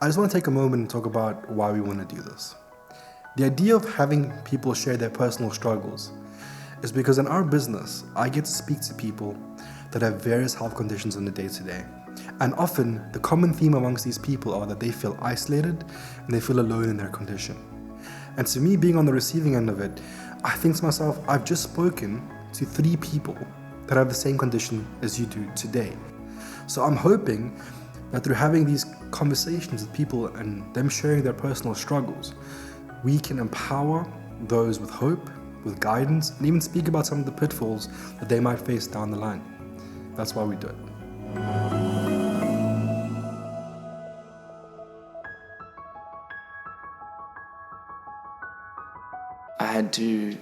I just want to take a moment and talk about why we want to do this. The idea of having people share their personal struggles is because in our business, I get to speak to people that have various health conditions on the day-to-day. And often, the common theme amongst these people are that they feel isolated and they feel alone in their condition. And to me, being on the receiving end of it, I think to myself, I've just spoken to 3 people that have the same condition as you do today. So I'm hoping that through having these conversations with people and them sharing their personal struggles, we can empower those with hope, with guidance, and even speak about some of the pitfalls that they might face down the line. That's why we do it. I had to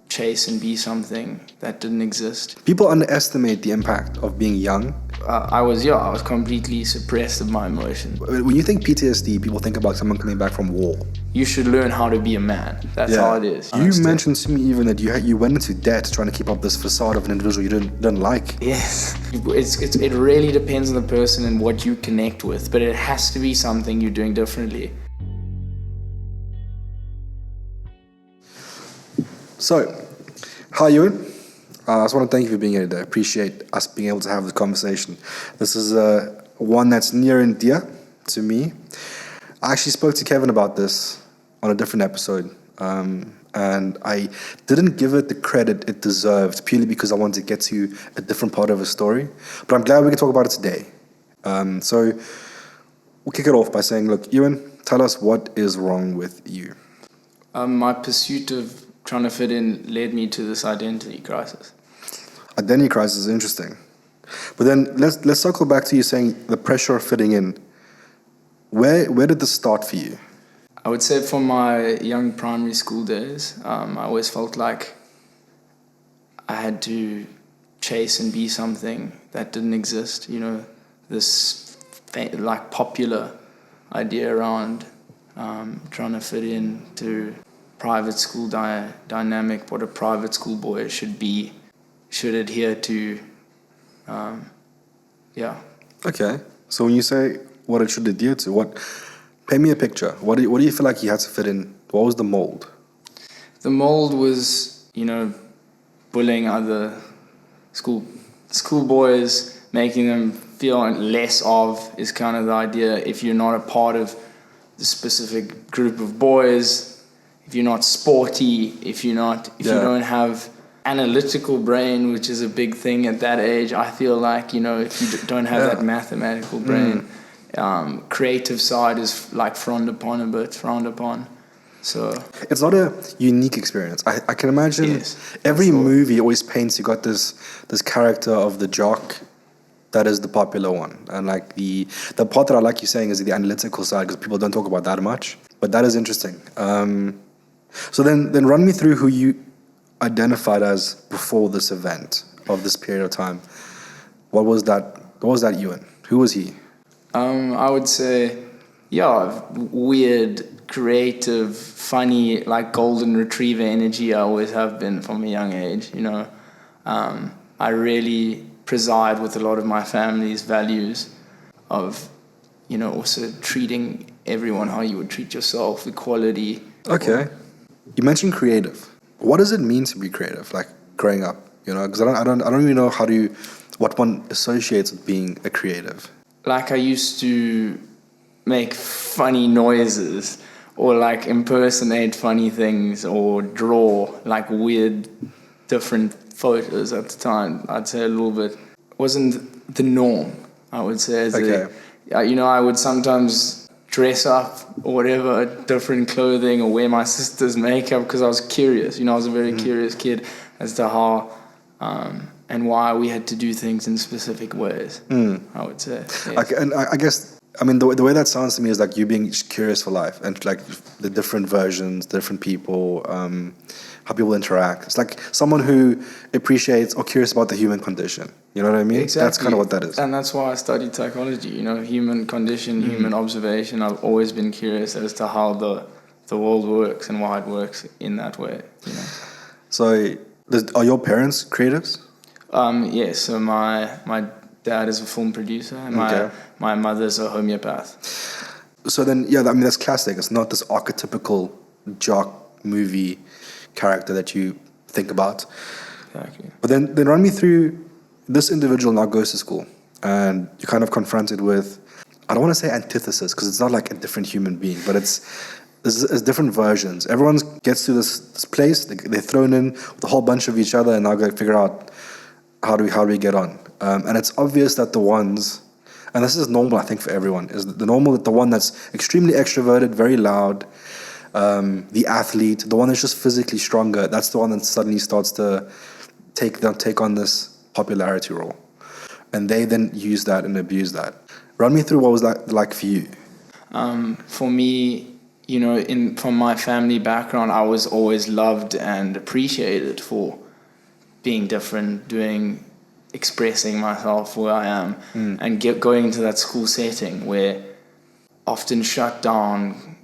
chase and be something that didn't exist. People underestimate the impact of being young. I was completely suppressed of my emotions. When you think PTSD, people think about someone coming back from war. You should learn how to be a man. That's how it is. You mentioned to me even that you went into debt trying to keep up this facade of an individual you didn't like. Yes. It really depends on the person and what you connect with, but it has to be something you're doing differently. So, hi Ewan. I just want to thank you for being here today. I appreciate us being able to have the conversation. This is one that's near and dear to me. I actually spoke to Kevin about this on a different episode, and I didn't give it the credit it deserved purely because I wanted to get to a different part of a story. But I'm glad we can talk about it today. So we'll kick it off by saying, look, Ewan, tell us what is wrong with you. My pursuit of trying to fit in led me to this identity crisis. Identity crisis is interesting. But then let's circle back to you saying the pressure of fitting in. Where did this start for you? I would say from my young primary school days, I always felt like I had to chase and be something that didn't exist. You know, this like popular idea around trying to fit in to private school dynamic, what a private school boy should be, should adhere to. Okay, so when you say what it should adhere to, paint me a picture. What do you feel like you had to fit in? What was the mold? The mold was, bullying other school boys, making them feel less of is kind of the idea. If you're not a part of the specific group of boys, if you're not sporty, if you don't have analytical brain, which is a big thing at that age, I feel like, if you don't have that mathematical brain, creative side is like frowned upon. So it's not a unique experience. I can imagine every movie always paints you got this character of the jock that is the popular one, and like the part that I like you saying is the analytical side, because people don't talk about that much, but that is interesting. So then run me through who you identified as before this event of this period of time. What was that Ewan? Who was he? I would say, weird, creative, funny, like golden retriever energy. I always have been from a young age. I really preside with a lot of my family's values of, also treating everyone how you would treat yourself, equality. Okay. You mentioned creative. What does it mean to be creative? Like growing up, because I don't even know what one associates with being a creative. Like I used to make funny noises or like impersonate funny things or draw like weird different photos at the time. I'd say a little bit wasn't the norm, I would say. I would sometimes dress up or whatever, different clothing, or wear my sister's makeup because I was curious. I was a very curious kid as to how and why we had to do things in specific ways, I would say. Yes. And I guess, the way that sounds to me is like you being curious for life and like the different versions, different people, how people interact. It's like someone who appreciates or curious about the human condition. You know what I mean? Exactly. That's kind of what that is. And that's why I studied psychology, human condition, human observation. I've always been curious as to how the world works and why it works in that way, So are your parents creatives? Yes, so my dad is a film producer, and Okay. my mother's a homeopath. So then, yeah, I mean, that's classic. It's not this archetypical jock movie character that you think about. Exactly. But then run me through, this individual now goes to school, and you're kind of confronted with, I don't want to say antithesis, because it's not like a different human being, but there's different versions. Everyone gets to this place, they're thrown in with a whole bunch of each other, and now got to figure out how do we get on. And it's obvious that the ones, and this is normal, I think, for everyone, is the normal that the one that's extremely extroverted, very loud, the athlete, the one that's just physically stronger, that's the one that suddenly starts to take on this popularity role. And they then use that and abuse that. Run me through what was that like for you. For me, from my family background, I was always loved and appreciated for being different, expressing myself where I am, and going into that school setting where often shut down,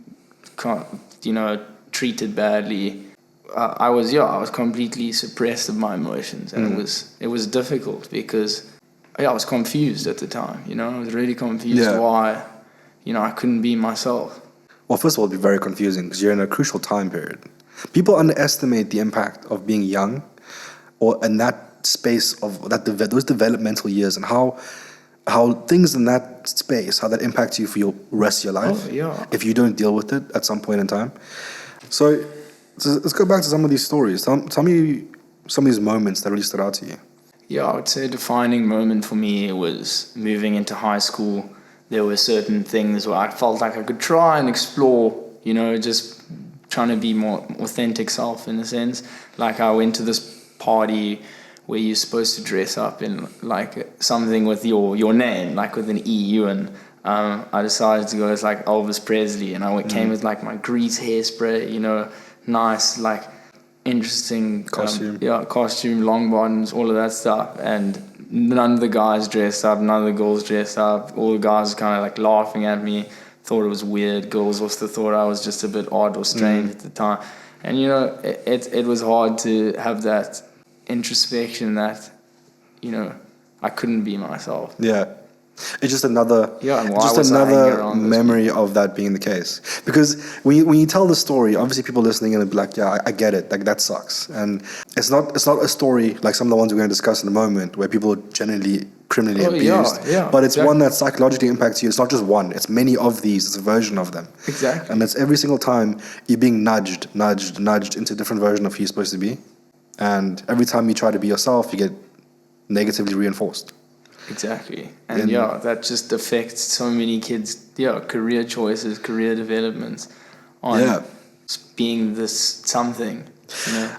treated badly. I was completely suppressed of my emotions, and it was difficult because I was confused at the time. I was really confused why, I couldn't be myself. Well, first of all, it'd be very confusing because you're in a crucial time period. People underestimate the impact of being young, or in that space of those developmental years, and how things in that space, how that impacts you for your rest of your life. Oh, yeah. If you don't deal with it at some point in time. So let's go back to some of these stories. Tell me some of these moments that really stood out to you. Yeah, I would say a defining moment for me was moving into high school. There were certain things where I felt like I could try and explore, just trying to be more authentic self in a sense. Like I went to this party where you're supposed to dress up in like something with your name, like with an E, Ewan. I decided to go as like Elvis Presley, and I came with like my grease hairspray, nice, like interesting Costume. Costume, long bottoms, all of that stuff. And none of the guys dressed up, none of the girls dressed up. All the guys kind of like laughing at me, thought it was weird. Girls also thought I was just a bit odd or strange at the time. And it was hard to have that introspection that I couldn't be myself. Yeah. It's just another, and why was I hanging around those memory of that being the case. Because when you tell the story, obviously people listening and be like, yeah, I get it, like that sucks. And it's not a story like some of the ones we're going to discuss in a moment where people are generally criminally abused. But it's one that psychologically impacts you. It's not just one, it's many of these, it's a version of them. Exactly. And it's every single time you're being nudged into a different version of who you're supposed to be. And every time you try to be yourself, you get negatively reinforced. Exactly. And that just affects so many kids, career choices, career developments on being this something.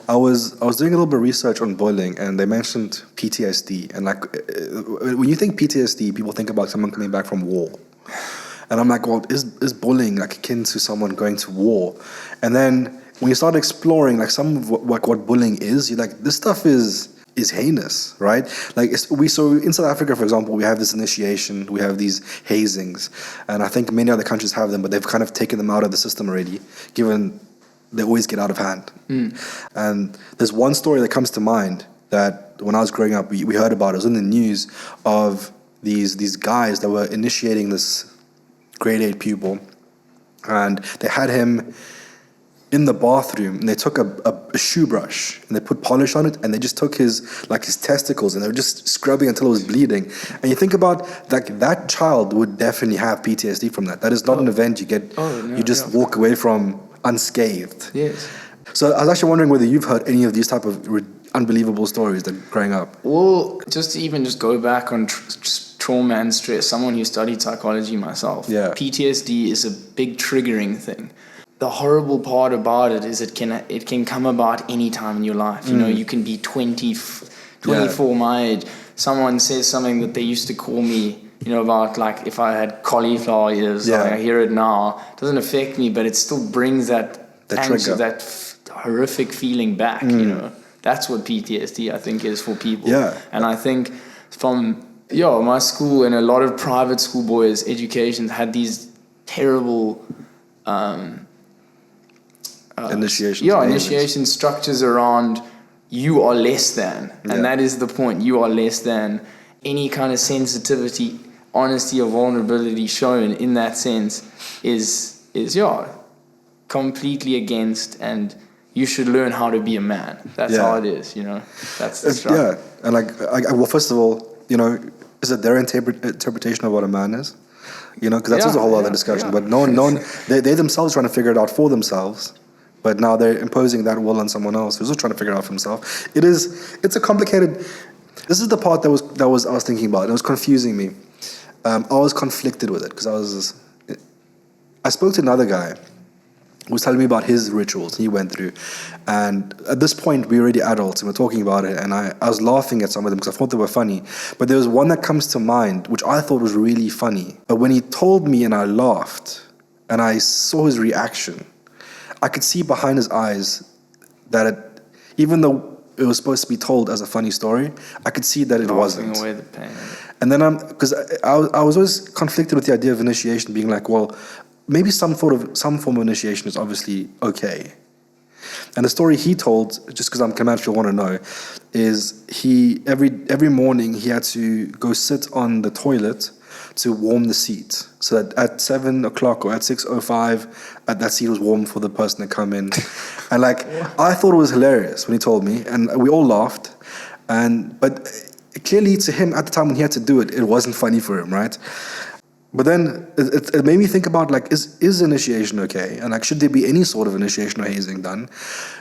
I was doing a little bit of research on bullying, and they mentioned PTSD. And like, when you think PTSD, people think about someone coming back from war. And I'm like, well, is bullying like akin to someone going to war? And then when you start exploring like some of what bullying is, you're like, this stuff is heinous, right? Like so in South Africa, for example, we have this initiation, we have these hazings, and I think many other countries have them, but they've kind of taken them out of the system already, given they always get out of hand. And there's one story that comes to mind that when I was growing up, we heard about. It was in the news of these guys that were initiating this grade 8 pupil, and they had him in the bathroom, and they took a shoe brush and they put polish on it, and they just took his testicles, and they were just scrubbing until it was bleeding. And you think about that child would definitely have PTSD from that. That is not an event you get. You just walk away from unscathed. Yes. So I was actually wondering whether you've heard any of these type of unbelievable stories that growing up. Well, just to go back on trauma and stress. Someone who studied psychology myself. Yeah. PTSD is a big triggering thing. The horrible part about it is it can come about any time in your life. You can be 24 my age. Someone says something that they used to call me, about like if I had cauliflower ears. Like, I hear it now. It doesn't affect me, but it still brings that trigger, that horrific feeling back. That's what PTSD I think is for people. Yeah. And I think from my school and a lot of private school boys' education had these terrible initiation structures around you are less than, and that is the point. You are less than, any kind of sensitivity, honesty, or vulnerability shown in that sense is completely against, and you should learn how to be a man. That's how it is, That's the struggle. Yeah, and well, first of all, is it their interpretation of what a man is? Because that's also a whole other discussion. Yeah. But no one, they themselves trying to figure it out for themselves. But now they're imposing that will on someone else who's also trying to figure it out for himself. It's a complicated. This is the part I was thinking about. It was confusing me. I was conflicted with it because I spoke to another guy who was telling me about his rituals he went through. And at this point, we were already adults and we're talking about it. And I was laughing at some of them because I thought they were funny. But there was one that comes to mind, which I thought was really funny. But when he told me and I laughed and I saw his reaction, I could see behind his eyes that even though it was supposed to be told as a funny story, I could see that it wasn't. Away the pain. And then because I was always conflicted with the idea of initiation being like, well, maybe some form of initiation is obviously okay. And the story he told, just because I'm if you want to know, is he every morning he had to go sit on the toilet to warm the seat, so that at 7 o'clock or at 6:05, that seat was warm for the person to come in. And I thought it was hilarious when he told me, and we all laughed. But clearly to him at the time when he had to do it, it wasn't funny for him, right? But then it made me think about is initiation okay, and should there be any sort of initiation or hazing done?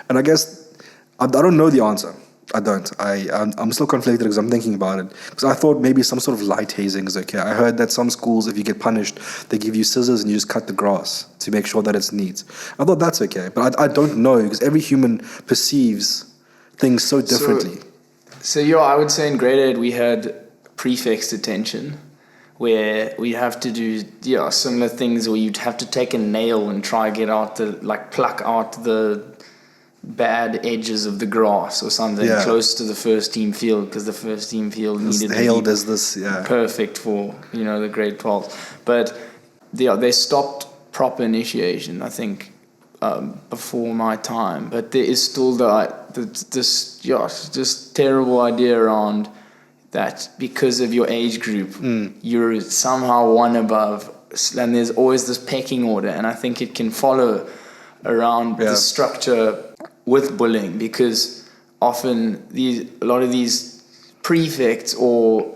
And I guess I don't know the answer. I don't. I'm still conflicted because I'm thinking about it. Because I thought maybe some sort of light hazing is okay. I heard that some schools, if you get punished, they give you scissors and you just cut the grass to make sure that it's neat. I thought that's okay, but I don't know because every human perceives things so differently. So I would say in grade 8 we had prefix detention, where we have to do similar things, where you'd have to take a nail and try get out pluck out the bad edges of the grass or something close to the first team field, because the first team field needed to be perfect for the grade 12. But they stopped proper initiation, I think, before my time. But there is still this terrible idea around that because of your age group, you're somehow one above, and there's always this pecking order. And I think it can follow around the structure with bullying, because often a lot of these prefects or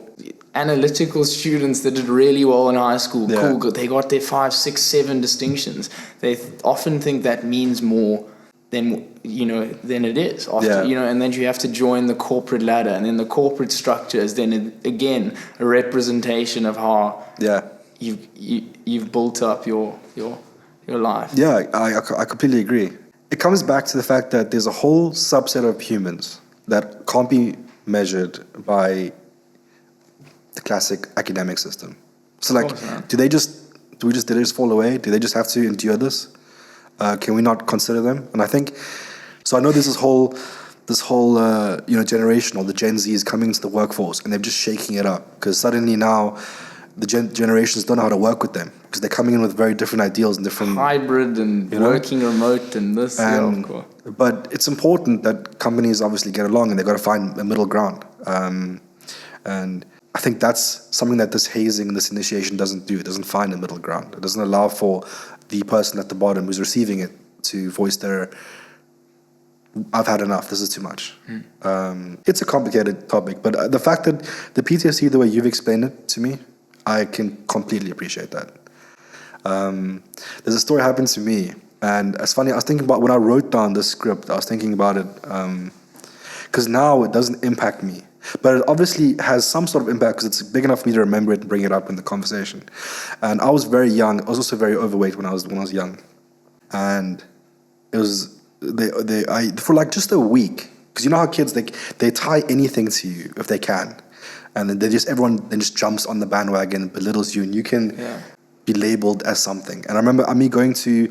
analytical students that did really well in high school, they got their 5, 6, 7 distinctions. They often think that means more than it is after, and then you have to join the corporate ladder, and then the corporate structure is then again a representation of how you've built up your life. I completely agree. It comes back to the fact that there's a whole subset of humans that can't be measured by the classic academic system. So do they just fall away? Do they just have to endure this? Can we not consider them? And I think so. I know there's this whole generation, or the Gen Z, is coming into the workforce, and they're just shaking it up because suddenly now the generations don't know how to work with them, because they're coming in with very different ideals and different hybrid and working remote and this. Of course. But it's important that companies obviously get along, and they've got to find a middle ground. And I think that's something that this hazing, this initiation doesn't do. It doesn't find a middle ground. It doesn't allow for the person at the bottom who's receiving it to voice their, I've had enough, this is too much. It's a complicated topic, but the fact that the PTSD, the way you've explained it to me, I can completely appreciate that. There's a story happened to me, and it's funny, I was thinking about when I wrote down this script, I was thinking about it, because now it doesn't impact me. But it obviously has some sort of impact because it's big enough for me to remember it and bring it up in the conversation. And I was very young. I was also very overweight when I was young. And it was for just a week, because you know how kids they tie anything to you if they can, and then everyone jumps on the bandwagon and belittles you, and you can be labeled as something. And I remember me going to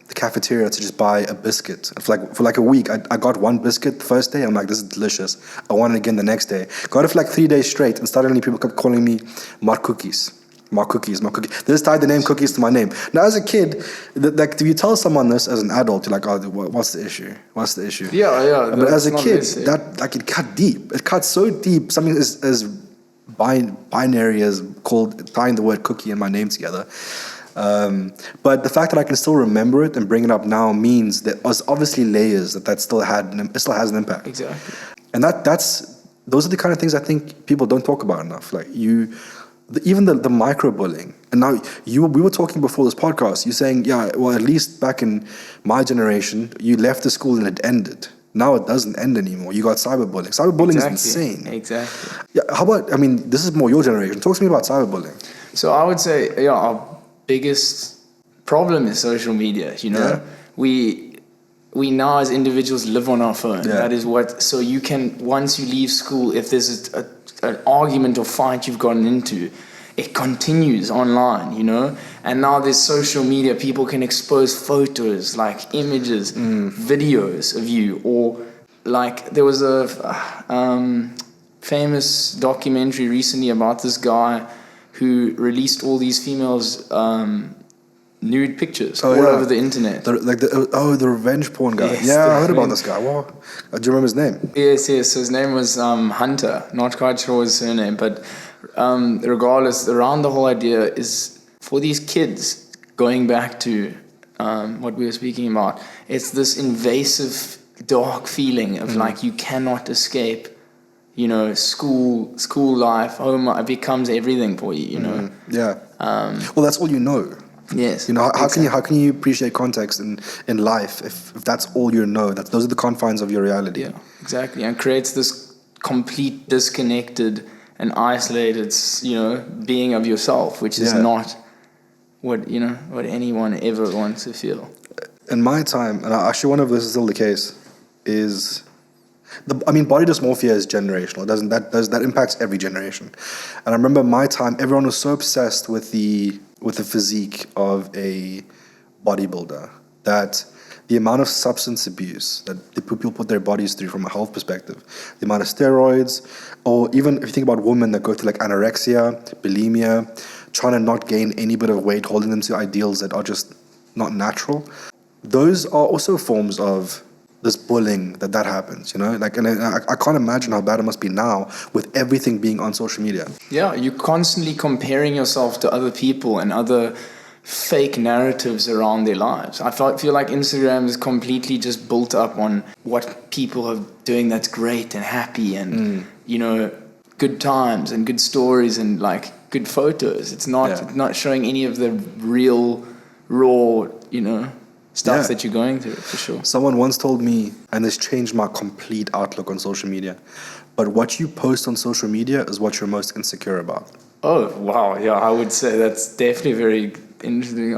the cafeteria to just buy a biscuit. For a week, I got one biscuit the first day. I'm like, this is delicious. I want it again the next day. Got it for 3 days straight, and suddenly people kept calling me Mark Cookies. Mark Cookies. They just tied the name Cookies to my name. Now, as a kid, if you tell someone this as an adult, you're like, oh, what's the issue? What's the issue? Yeah. But as a kid, it cut deep. It cut so deep. Something as binary as called tying the word cookie and my name together. But the fact that I can still remember it and bring it up now means that there's obviously layers that still has an impact. Exactly. And those are the kind of things I think people don't talk about enough. Like even the microbullying. And now we were talking before this podcast. You're saying, yeah, well, at least back in my generation, you left the school and it ended. Now it doesn't end anymore. You got cyberbullying. Cyberbullying is insane. Exactly. Yeah. How about? I mean, this is more your generation. Talk to me about cyberbullying. So I would say, yeah, our biggest problem is social media. You know, we now as individuals live on our phone. Yeah. That is what. So you can, once you leave school, if there's an argument or fight you've gotten into, it continues online, you know? And now there's social media. People can expose photos, like images, videos of you. Or like there was a famous documentary recently about this guy who released all these females' nude pictures all over the internet. The revenge porn guy. Yes, I heard about this guy. Well, do you remember his name? Yes. His name was Hunter. Not quite sure his surname, but regardless, around the whole idea is for these kids, going back to what we were speaking about, it's this invasive, dark feeling of like you cannot escape. You know, school life, home life becomes everything for you. You know. Yeah. Well, that's all you know. Yes. You know, how can you appreciate context in life if that's all you know? Those are the confines of your reality. Yeah, exactly, and creates this complete disconnected and isolated, you know, being of yourself, which is not what anyone ever wants to feel. In my time, and actually one of this is still the case, is body dysmorphia is generational. That impacts every generation. And I remember my time, everyone was so obsessed with the physique of a bodybuilder that the amount of substance abuse that the people put their bodies through from a health perspective, the amount of steroids, or even if you think about women that go through like anorexia, bulimia, trying to not gain any bit of weight, holding them to ideals that are just not natural, those are also forms of this bullying that happens, you know? Like, and I can't imagine how bad it must be now with everything being on social media. Yeah, you're constantly comparing yourself to other people and other fake narratives around their lives. I feel like Instagram is completely just built up on what people are doing that's great and happy and, you know, good times and good stories and like good photos. It's not showing any of the real, raw, you know, stuff that you're going through, for sure. Someone once told me, and this changed my complete outlook on social media, but what you post on social media is what you're most insecure about. Oh, wow. Yeah, I would say that's definitely very interesting.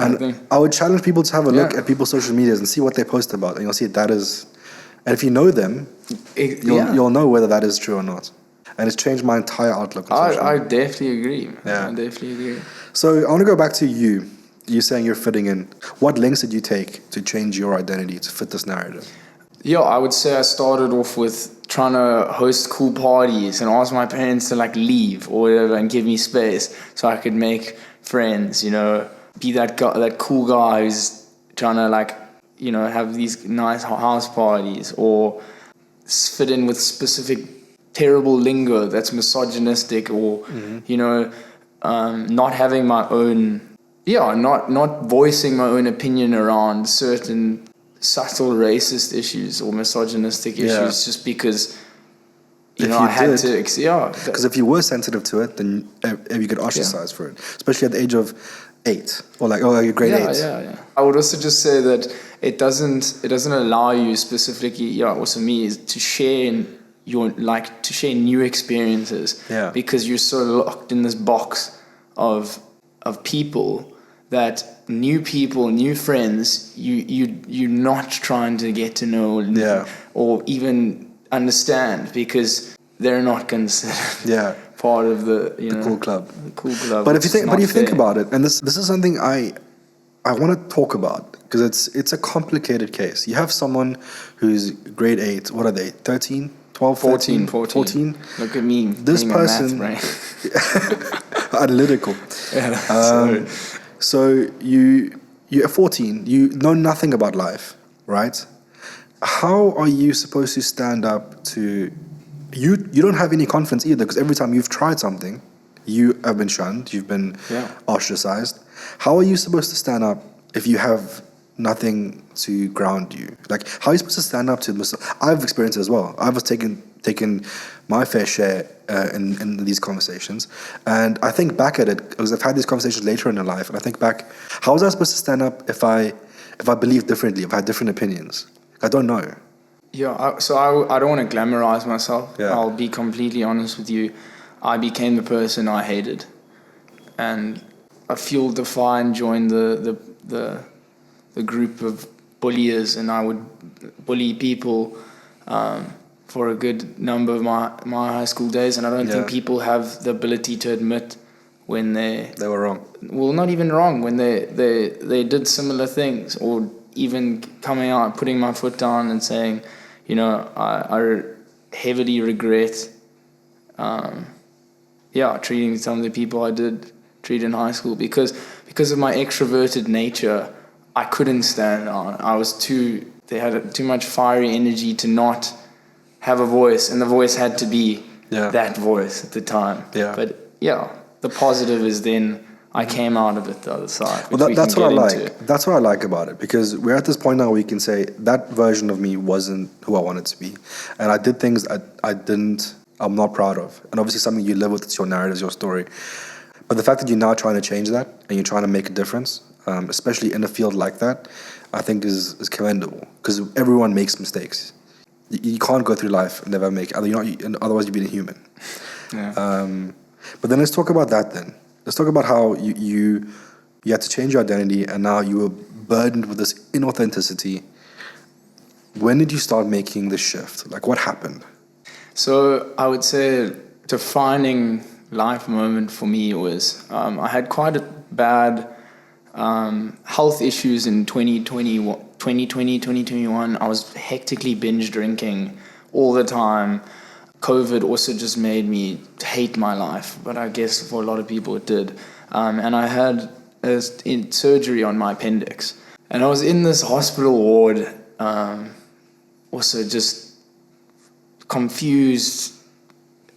I would challenge people to have a look at people's social medias and see what they post about, and you'll see that is, and if you know them, you'll know whether that is true or not. And it's changed my entire outlook on social media. I definitely agree. Yeah. I definitely agree. So I want to go back to you. You saying you're fitting in. What lengths did you take to change your identity to fit this narrative? Yeah, I would say I started off with trying to host cool parties and ask my parents to like leave or whatever and give me space so I could make friends, you know, be that guy, that cool guy who's trying to like, you know, have these nice house parties or fit in with specific terrible lingo that's misogynistic or, you know, not having my own... Yeah, not voicing my own opinion around certain subtle racist issues or misogynistic issues just because, you know, I had to... Because if you were sensitive to it, then you get ostracized for it, especially at the age of 8 or grade 8. Yeah. I would also just say that it doesn't allow you specifically, also me, to share to share new experiences because you're so locked in this box of people that new people, new friends, you're not trying to get to know or even understand because they're not considered part of the cool club. The cool club. But if you think about it, and this is something I want to talk about because it's a complicated case. You have someone who's grade 8. What are they? 13, 12, 14. Look at me. This person, analytical. So you're 14. You know nothing about life, right? How are you supposed to stand up to you don't have any confidence either, because every time you've tried something, you have been shunned, you've been ostracized. How are you supposed to stand up if you have nothing to ground you? Like, how are you supposed to stand up to I've experienced it as well. I was taken my fair share in these conversations, and I think back at it because I've had these conversations later in life, and I think back, how was I supposed to stand up if I believed differently, if I had different opinions? I don't know. Yeah, so I don't want to glamorize myself. Yeah. I'll be completely honest with you. I became the person I hated, and I fueled the fire and joined the group of bulliers, and I would bully people for a good number of my high school days, and I don't think people have the ability to admit when they were wrong. Well, not even wrong, when they did similar things, or even coming out, putting my foot down and saying, you know, I heavily regret treating some of the people I did treat in high school, because of my extroverted nature. I couldn't stand on. They had too much fiery energy to not have a voice, and the voice had to be that voice at the time. Yeah. But the positive is then I came out of it the other side. Well, that's what I like. That's what I like about it, because we're at this point now where we can say that version of me wasn't who I wanted to be, and I did things I'm not proud of, and obviously something you live with. It's your narrative, it's your story. But the fact that you're now trying to change that and you're trying to make a difference, especially in a field like that, I think is commendable, because everyone makes mistakes. You can't go through life and never make. Otherwise, you'd be a human. Yeah. But then let's talk about that. Then let's talk about how you had to change your identity, and now you were burdened with this inauthenticity. When did you start making the shift? Like, what happened? So I would say defining life moment for me was I had quite a bad health issues in 2020, 2021. I was hectically binge drinking all the time. COVID also just made me hate my life, but I guess for a lot of people it did. And I had surgery on my appendix. And I was in this hospital ward, also just confused,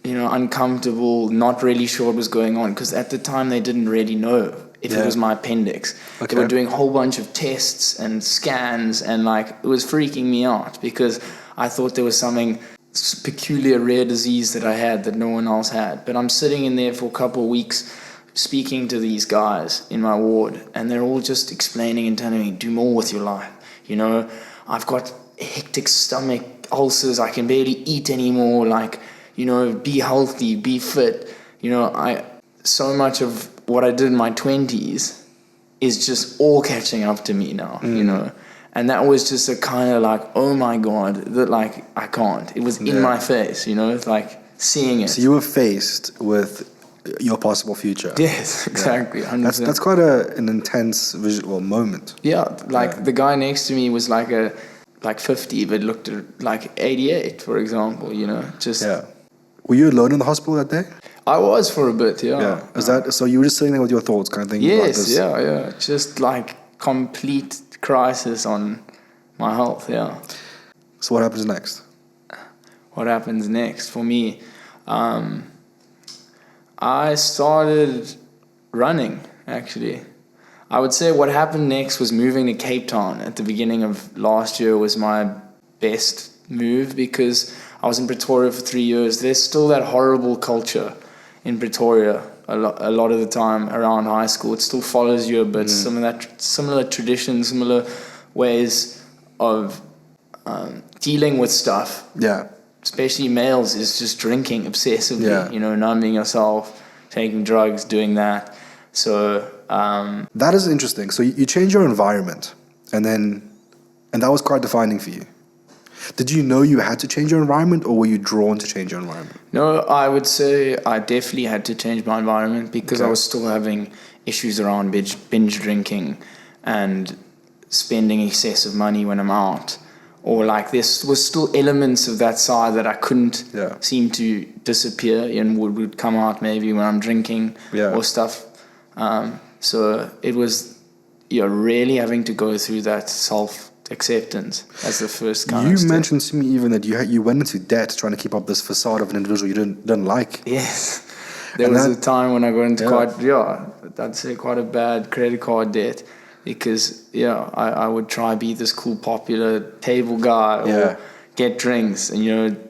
uncomfortable, not really sure what was going on, because at the time they didn't really know if it was my appendix. Okay. They were doing a whole bunch of tests and scans, and it was freaking me out, because I thought there was something peculiar rare disease that I had that no one else had. But I'm sitting in there for a couple of weeks speaking to these guys in my ward, and they're all just explaining and telling me, do more with your life. I've got hectic stomach ulcers, I can barely eat anymore, be healthy, be fit. So much of what I did in my 20s is just all catching up to me now, and that was just a kind of oh my God, that I can't. It was in my face, seeing it. So you were faced with your possible future. Yes, exactly. Yeah. That's quite an intense visual moment. Yeah, the guy next to me was 50, but looked like 88, for example, just... Yeah. Were you alone in the hospital that day? I was for a bit, yeah. Is that so? You were just sitting there with your thoughts, kind of thinking about this? Yes, just complete crisis on my health, yeah. So what happens next? What happens next for me? I started running, actually. I would say what happened next was moving to Cape Town at the beginning of last year was my best move, because I was in Pretoria for 3 years. There's still that horrible culture in Pretoria a lot of the time around high school. It still follows you a bit. Some of that similar traditions, similar ways of dealing with stuff. Yeah. Especially males, is just drinking obsessively, numbing yourself, taking drugs, doing that. So that is interesting. So you change your environment, and that was quite defining for you. Did you know you had to change your environment, or were you drawn to change your environment? No, I would say I definitely had to change my environment, because I was still having issues around binge drinking and spending excessive money when I'm out. Or this was still elements of that side that I couldn't seem to disappear, and would come out maybe when I'm drinking or stuff. So it was really having to go through that acceptance as the first kind You of step. mentioned to me even that you went into debt trying to keep up this facade of an individual you didn't like. Yes. There And was that- a time when I got into Yeah. I'd say quite a bad credit card debt because, I would try be this cool, popular table guy Yeah. or get drinks and,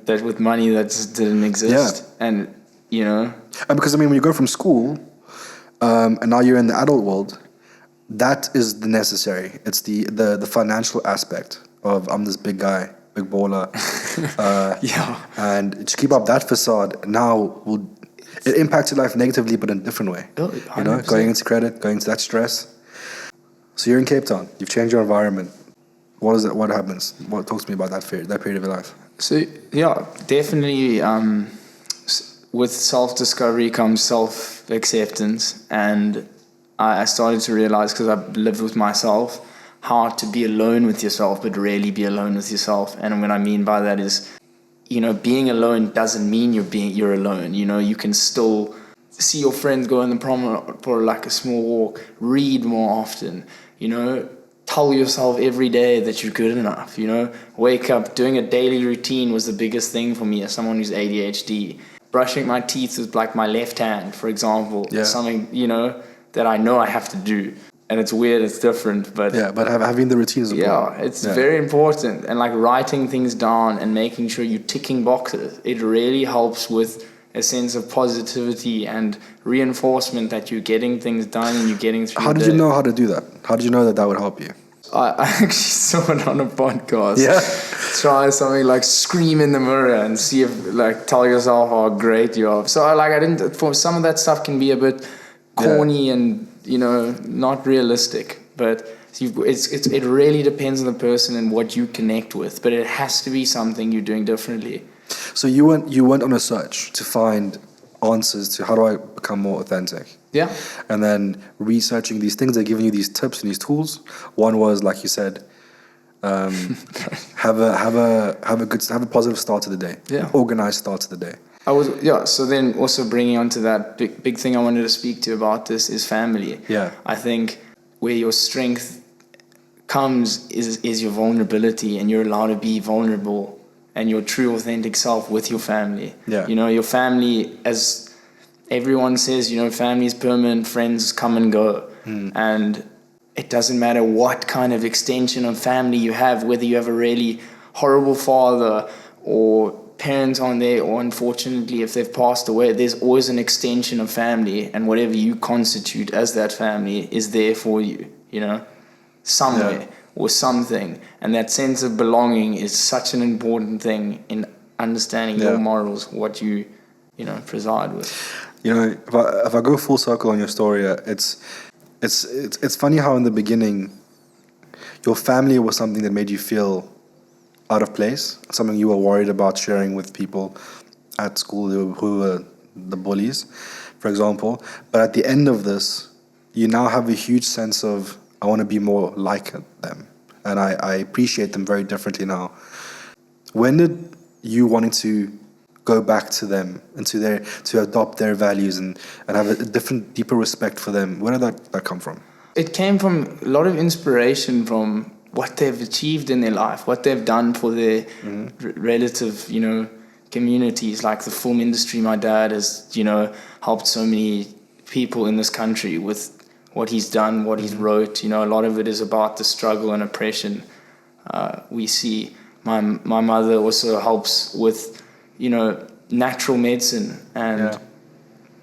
that with money that just didn't exist. And, And because, I mean, when you go from school and now you're in the adult world, that is the necessary. It's the financial aspect of I'm this big guy, big baller. And to keep up that facade now it impacts your life negatively, but in a different way. Oh, Going into credit, going into that stress. So you're in Cape Town. You've changed your environment. What is it? What happens? What talks to me about that period of your life? So, definitely with self-discovery comes self-acceptance. And I started to realize, because I've lived with myself, how to be alone with yourself, but really be alone with yourself. And what I mean by that is, being alone doesn't mean you're alone. You can still see your friends go on the promenade for like a small walk, read more often, tell yourself every day that you're good enough, wake up. Doing a daily routine was the biggest thing for me as someone who's ADHD. Brushing my teeth with like my left hand, for example, something, that I know I have to do. And it's weird, it's different, but... Yeah, but having the routine is important. Yeah, it's very important. And like writing things down and making sure you're ticking boxes, it really helps with a sense of positivity and reinforcement that you're getting things done and you're getting through How did you know how to do that? How did you know that would help you? I actually saw it on a podcast. Yeah. Try something like scream in the mirror and see if, like, tell yourself how great you are. So I didn't, for some of that stuff can be a bit corny and, not realistic. But it really depends on the person and what you connect with. But it has to be something you're doing differently. So you went on a search to find answers to how do I become more authentic. Yeah. And then researching these things, they're giving you these tips and these tools. One was, like you said, have a positive start to the day. Yeah. An organized start to the day. So then also bringing on to that big thing I wanted to speak to about this is family. Yeah. I think where your strength comes is your vulnerability, and you're allowed to be vulnerable and your true authentic self with your family. Yeah. Your family, as everyone says, family is permanent, friends come and go. And it doesn't matter what kind of extension of family you have, whether you have a really horrible father or parents on there, or unfortunately if they've passed away, there's always an extension of family, and whatever you constitute as that family is there for you, somewhere or something. And that sense of belonging is such an important thing in understanding your morals, what you preside with. If I go full circle on your story, it's funny how in the beginning your family was something that made you feel out of place, something you were worried about sharing with people at school who were the bullies, for example. But at the end of this, you now have a huge sense of, I want to be more like them. And I appreciate them very differently now. When did you wanting to go back to them and to adopt their values and have a different, deeper respect for them, where did that come from? It came from a lot of inspiration from what they've achieved in their life, what they've done for their relative, communities. Like the film industry, my dad has, helped so many people in this country with what he's done, what he's wrote. A lot of it is about the struggle and oppression we see. My mother also helps with, natural medicine and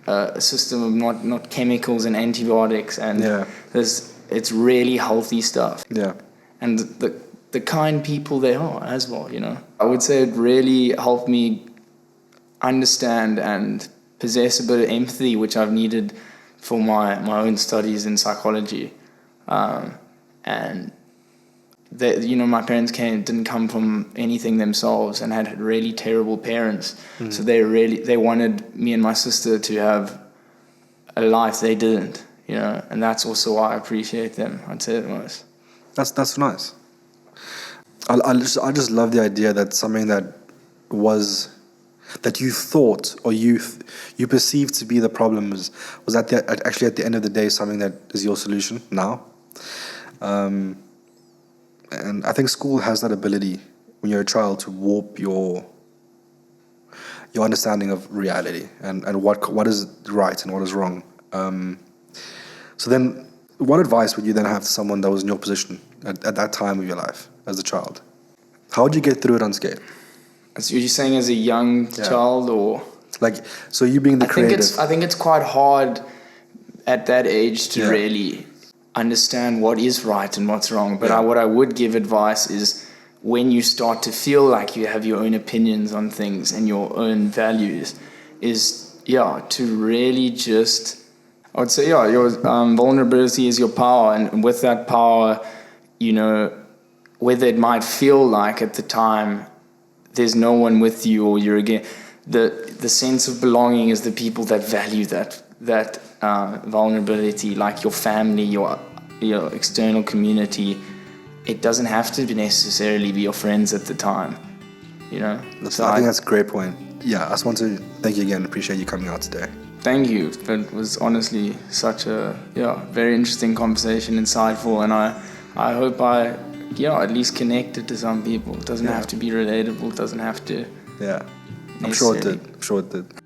a system of not chemicals and antibiotics, and it's really healthy stuff. Yeah. And the kind people they are as well, I would say it really helped me understand and possess a bit of empathy, which I've needed for my own studies in psychology. And that, my parents didn't come from anything themselves and had really terrible parents. So they wanted me and my sister to have a life they didn't, and that's also why I appreciate them, I'd say the most. That's nice. I just love the idea that something that you thought or you perceived to be the problem was actually at the end of the day something that is your solution now. And I think school has that ability when you're a child to warp your understanding of reality and what is right and what is wrong. So then, what advice would you then have to someone that was in your position at that time of your life as a child? How would you get through it unscathed? So you're saying as a young child, or like, so you being the creative? I think it's quite hard at that age to really understand what is right and what's wrong. But what I would give advice is, when you start to feel like you have your own opinions on things and your own values, is to really just, I would say, your vulnerability is your power, and with that power, you know, whether it might feel like at the time there's no one with you, or you're again, the sense of belonging is the people that value that vulnerability, like your family, your external community. It doesn't have to necessarily be your friends at the time, you know. So I think that's a great point. Yeah, I just want to thank you again. Appreciate you coming out today. Thank you. It was honestly such a very interesting conversation, insightful, and I hope I at least connected to some people. It doesn't have to be relatable. It doesn't have to. Yeah, I'm sure it did.